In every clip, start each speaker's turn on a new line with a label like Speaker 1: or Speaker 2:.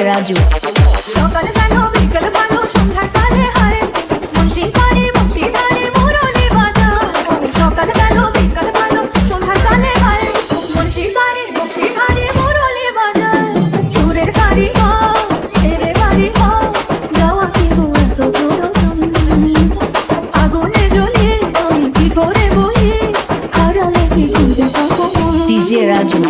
Speaker 1: রাজু
Speaker 2: সকাল ভালো বিকেল ভালো সন্ধ্যা কালে হায় মুন্সি পাড়ি বংশীধারে মুরলি বাজায় সকাল ভালো বিকেল ভালো সন্ধ্যা কালে হায় মুন্সি পাড়ি বংশীধারে মুরলি বাজায় সুরের কারি ছেড়ে বাড়ি যাওয়া কি এত আগুনে জ্বলে আমি কি করে বলি আড়ালে কি খুঁজে পাবো
Speaker 1: ডিজে রাজু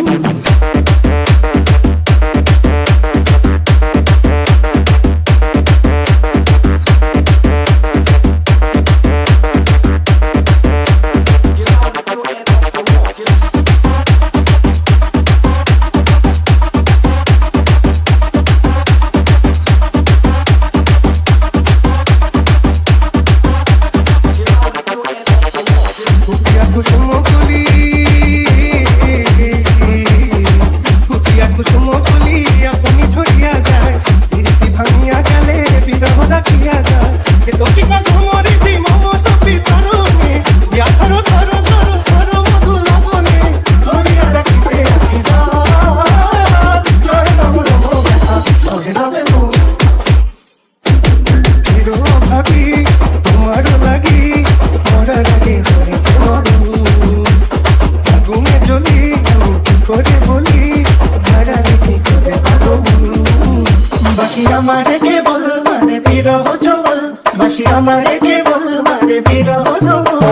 Speaker 3: আমারে কেবল মানে বিরহ জঙ্গল বাসি আমারে কেবল মানে বিরহ জঙ্গল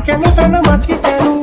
Speaker 3: কেন কেন মাছি কেন